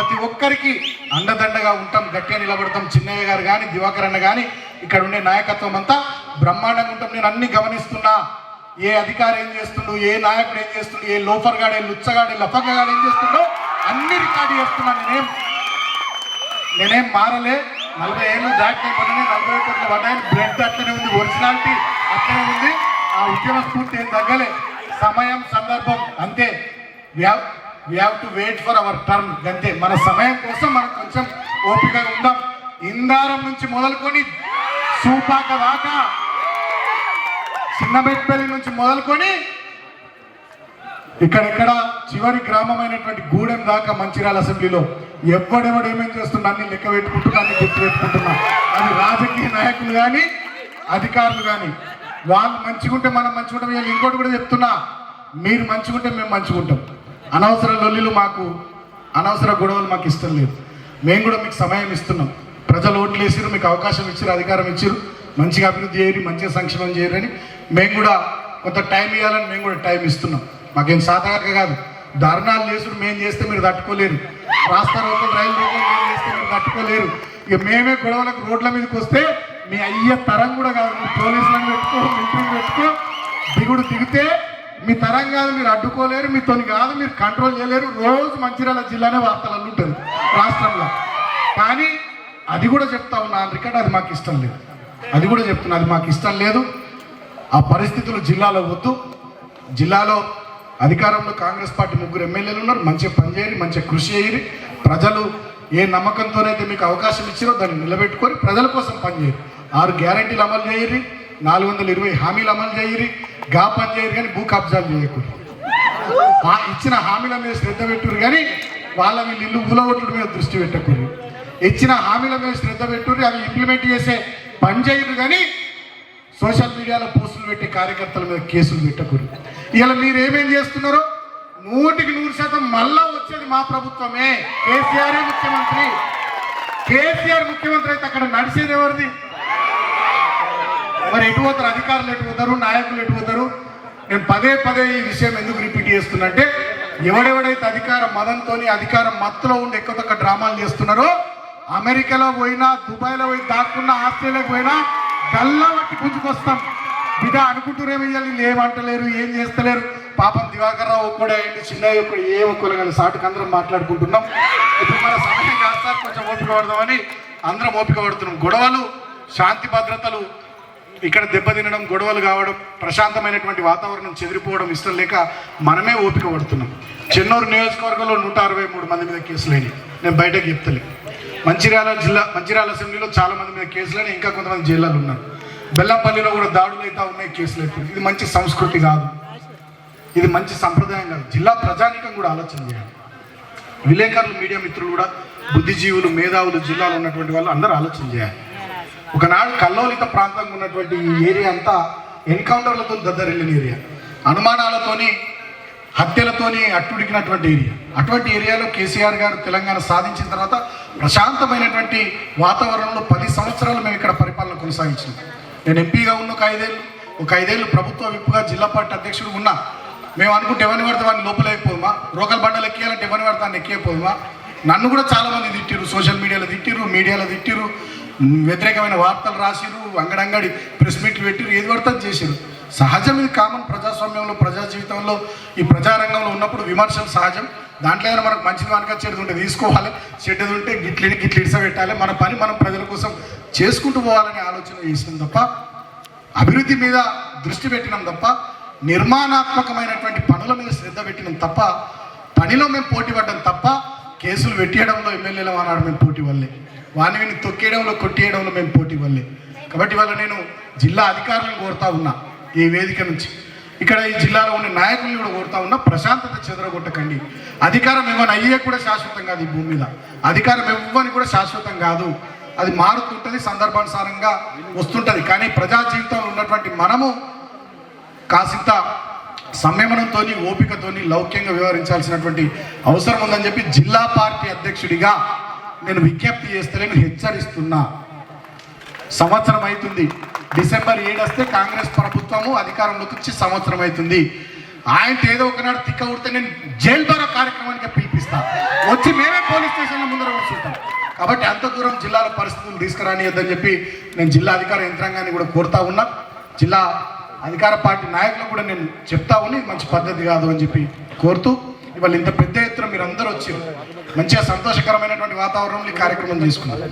ప్రతి ఒక్కరికి అండదండగా ఉంటాం, గట్టిగా నిలబడతాం. చిన్నయ్య గారు కానీ దివాకర్ అన్న కానీ ఇక్కడ ఉండే నాయకత్వం అంతా బ్రహ్మాండంగా ఉంటాం. నేను అన్ని గమనిస్తున్నా, ఏ అధికారి ఏం చేస్తుండో, ఏ నాయకుడు ఏం చేస్తుండో, ఏ లోఫర్ గాడే, లుచ్చగాడే, లఫంగగాడు ఏం చేస్తుండో అన్ని రికార్డు చేస్తున్నా. నేనేం మారలే. 40 ఏళ్ళు దాటిన పడినాయి, 40 కోట్లు పడ్డాయి. బ్లడ్ అట్లనే ఉంది, ఒరిజినాలిటీ అట్లనే ఉంది. ఆ ఉద్యమ స్ఫూర్తి ఏం తగ్గలే. సమయం సందర్భం అంతే. We have to wait for our turn అంతే. మన సమయం కోసం మనం కొంచెం ఓపికగా ఉందాం. ఇందారం నుంచి మొదలుకొని సూపాక దాకా, చిన్నబెట్పల్లి నుంచి మొదలుకొని ఇక్కడెక్కడ చివరి గ్రామమైనటువంటి గూడెం దాకా మంచిర్యాల అసెంబ్లీలో ఎవడెవడు ఏమేం చేస్తున్నా అన్ని లెక్క పెట్టుకుంటున్నా, అన్ని గుర్తు పెట్టుకుంటున్నా. అది రాజకీయ నాయకులు కానీ అధికారులు కానీ, వాళ్ళు మంచిగుంటే మనం మంచిగుంటాం. వీళ్ళు ఇంకోటి కూడా చెప్తున్నా, మీరు మంచిగుంటే మేము మంచిగుంటాం. అనవసర లొల్లిలు మాకు, అనవసర గొడవలు మాకు ఇష్టం లేదు. మేము కూడా మీకు సమయం ఇస్తున్నాం. ప్రజలు ఓట్లు వేసిరు, మీకు అవకాశం ఇచ్చారు, అధికారం ఇచ్చారు, మంచిగా అభివృద్ధి చేయరు, మంచిగా సంక్షేమం చేయరని మేము కూడా కొంత టైం ఇవ్వాలని మేము కూడా టైం ఇస్తున్నాం. మాకేం సాధారణంగా కాదు. ధర్నాలు చేసుడు మేము చేస్తే మీరు తట్టుకోలేరు. రాస్తా రోకలు, రైలు రోకలు మేము చేస్తే మీరు తట్టుకోలేరు. ఇక మేమే గొడవలకు రోడ్ల మీదకి వస్తే మీ అయ్యే తరం కూడా కాదు. మీరు పోలీసులను పెట్టుకో, మిలిటరీని పెట్టుకో, దిగితే మీ తరం కాదు, మీరు అడ్డుకోలేరు, మీతో కాదు, మీరు కంట్రోల్ చేయలేరు. రోజు మంచిర్యాల జిల్లానే వార్తలలో ఉంటుంది రాష్ట్రంలో. కానీ అది కూడా చెప్తా ఉన్నా రికార్డ్, అది మాకు ఇష్టం లేదు. అది కూడా చెప్తున్నా, అది మాకు ఇష్టం లేదు. ఆ పరిస్థితులు జిల్లాలో వద్దు. జిల్లాలో అధికారంలో కాంగ్రెస్ పార్టీ 3 ఎమ్మెల్యేలు ఉన్నారు. మంచిగా పనిచేయరు, మంచిగా కృషి చేయరు. ప్రజలు ఏ నమ్మకంతోనైతే మీకు అవకాశం ఇచ్చారో దాన్ని నిలబెట్టుకొని ప్రజల కోసం పనిచేయరు. 6 గ్యారంటీలు అమలు చేయరు, 420 హామీలు అమలు చేయరు, గా పని చేయరు. కానీ భూ కబ్జాలు చేయకూడదు. ఇచ్చిన హామీల మీద శ్రద్ధ పెట్టురు, కానీ వాళ్ళ వీళ్ళు ఇల్లు ఊలగొట్టుడు మీద దృష్టి పెట్టకూడదు. ఇచ్చిన హామీల మీద శ్రద్ధ పెట్టుర్రి, అవి ఇంప్లిమెంట్ చేసే పని చేయరు. కానీ సోషల్ మీడియాలో పోస్టులు పెట్టే కార్యకర్తల మీద కేసులు పెట్టకూడదు. ఇలా మీరు ఏమేం చేస్తున్నారో 100% మళ్ళా వచ్చేది మా ప్రభుత్వమే. కేసీఆర్ ముఖ్యమంత్రి. కేసీఆర్ ముఖ్యమంత్రి అయితే అక్కడ నడిచేది ఎవరిది? మరి ఎటు పోతారు? అధికారులు ఎటు పోతారు? నాయకులు ఎటు పోతారు? నేను పదే ఈ విషయం ఎందుకు రిపీట్ చేస్తున్నట్టే, ఎవడెవడైతే అధికార మదంతో, అధికారం మత్తులో ఉండి ఎక్కువ డ్రామాలు చేస్తున్నారో, అమెరికాలో పోయినా, దుబాయ్లో పోయి దాక్కున్నా, ఆస్ట్రేలియాకి పోయినా గల్లా బట్టి పుంజుకొస్తాం. బిడ్డ అనుకుంటూరేమో వీళ్ళు ఏమంటలేరు, ఏం చేస్తలేరు. పాపం దివాకర్ రావు ఒక్కడే అయింది, చిన్నయ్య ఒక్కడు, ఏ ఒక్కరు కానీ సాటుకు అందరం మాట్లాడుకుంటున్నాం. ఇప్పుడు మన సమయం కాదు సార్, కొంచెం ఓపిక పడదామని అందరం ఓపిక పడుతున్నాం. గొడవలు, శాంతి భద్రతలు ఇక్కడ దెబ్బతినడం, గొడవలు కావడం, ప్రశాంతమైనటువంటి వాతావరణం చెదిరిపోవడం ఇష్టం లేక మనమే ఓపిక పడుతున్నాం. చెన్నూరు నియోజకవర్గంలో 163 మంది మీద కేసులైనవి. నేను బయటకు చెప్తలే. మంచిర్యాల అసెంబ్లీలో చాలా మంది మీద కేసులని, ఇంకా కొంతమంది జైళ్ళలో ఉన్నారు. బెల్లంపల్లిలో కూడా దాడులు అయితే ఉన్నాయి, కేసులు అయితే. ఇది మంచి సంస్కృతి కాదు, ఇది మంచి సంప్రదాయం కాదు. జిల్లా ప్రజానీకం కూడా ఆలోచన చేయాలి. విలేకరులు, మీడియా మిత్రులు కూడా, బుద్ధిజీవులు, మేధావులు, జిల్లాలో ఉన్నటువంటి వాళ్ళు అందరూ ఆలోచన చేయాలి. ఒకనాడు కల్లోలిత ప్రాంతంగా ఉన్నటువంటి ఈ ఏరియా అంతా ఎన్కౌంటర్లతో దద్దరిల్లిన ఏరియా, అనుమానాలతోని, హత్యలతోని అట్టుడికినటువంటి ఏరియా. అటువంటి ఏరియాలో కేసీఆర్ గారు తెలంగాణ సాధించిన తర్వాత ప్రశాంతమైనటువంటి వాతావరణంలో 10 సంవత్సరాలు మేము ఇక్కడ పరిపాలన కొనసాగించినాం. నేను ఎంపీగా ఉన్న ఒక ఐదేళ్ళు ప్రభుత్వ విప్పుగా జిల్లా పార్టీ అధ్యక్షుడు ఉన్నా. మేము అనుకుంటే ఎవరిని పడితే వాడిని లోపలైపోదుమా, రోకల్ బండలు ఎక్కియాలంటే ఎవరిని పడితే వాడిని ఎక్కిపోదుమా. నన్ను కూడా చాలామంది తిట్టిరు, సోషల్ మీడియాలో తిట్టిరు, మీడియాలో తిట్టిరు, వ్యతిరేకమైన వార్తలు రాసిరు, అంగడంగడి ప్రెస్ మీట్లు పెట్టిరు, ఏది పడితే చేసిరు. సహజం, ఇది కామన్. ప్రజాస్వామ్యంలో, ప్రజా జీవితంలో, ఈ ప్రజారంగంలో ఉన్నప్పుడు విమర్శలు సహజం. దాంట్లో ఏదైనా మనకు మంచిది కనుక చెడుది ఉంటే తీసుకోవాలి, చెడ్డది ఉంటే గిట్ల ఇడిసబెట్టాలి. మన పని మనం ప్రజల కోసం చేసుకుంటూ పోవాలని ఆలోచన చేసినాం తప్ప, అభివృద్ధి మీద దృష్టి పెట్టినాం తప్ప, నిర్మాణాత్మకమైనటువంటి పనుల మీద శ్రద్ధ పెట్టినాం తప్ప, పనిలో మేము పోటీ పడ్డాం తప్ప, కేసులు పెట్టేయడంలో ఎమ్మెల్యేల వానాడు మేము పోటీ వల్లే, వాని తొక్కేయడంలో, కొట్టేయడంలో మేము పోటీ వల్లే. కాబట్టి వాళ్ళ నేను జిల్లా అధికారులను కోరుతా ఉన్నా, ఈ వేదిక నుంచి, ఇక్కడ ఈ జిల్లాలో ఉన్న నాయకుల్ని కూడా కోరుతా ఉన్నా, ప్రశాంతత చెదరగొట్టకండి. అధికారం ఏమైనా అయ్యే కూడా శాశ్వతం కాదు. ఈ భూమి మీద అధికారం ఇవ్వని కూడా శాశ్వతం కాదు. అది మారుతుంటుంది, సందర్భానుసారంగా వస్తుంటుంది. కానీ ప్రజా జీవితంలో ఉన్నటువంటి మనము కాసింత సంయమనంతో, ఓపికతో, లౌక్యంగా వ్యవహరించాల్సినటువంటి అవసరం ఉందని చెప్పి జిల్లా పార్టీ అధ్యక్షుడిగా నేను విజ్ఞప్తి చేస్తే, నేను హెచ్చరిస్తున్నా. సంవత్సరం అవుతుంది. డిసెంబర్ 7 వస్తే కాంగ్రెస్ ప్రభుత్వము అధికారంలోకి వచ్చి సంవత్సరం అవుతుంది. ఆయనతో ఏదో ఒకనాడు తిక్క ఉడితే నేను జైలు ద్వారా కార్యక్రమానికి పిలిపిస్తా, వచ్చి మేమే పోలీస్ స్టేషన్ల ముందర కూర్చుంటాం. కాబట్టి అంత దూరం జిల్లాల పరిస్థితులు తీసుకురానియద్దని చెప్పి నేను జిల్లా అధికార యంత్రాంగాన్ని కూడా కోరుతా ఉన్నా. జిల్లా అధికార పార్టీ నాయకులకు కూడా నేను చెప్తా ఉన్నా, ఇది మంచి పద్ధతి కాదు అని చెప్పి కోరుతూ, ఇవాళ ఇంత పెద్ద ఎత్తున మీరు అందరూ వచ్చి మంచిగా సంతోషకరమైనటువంటి వాతావరణంలో ఈ కార్యక్రమం చేసుకున్నారు.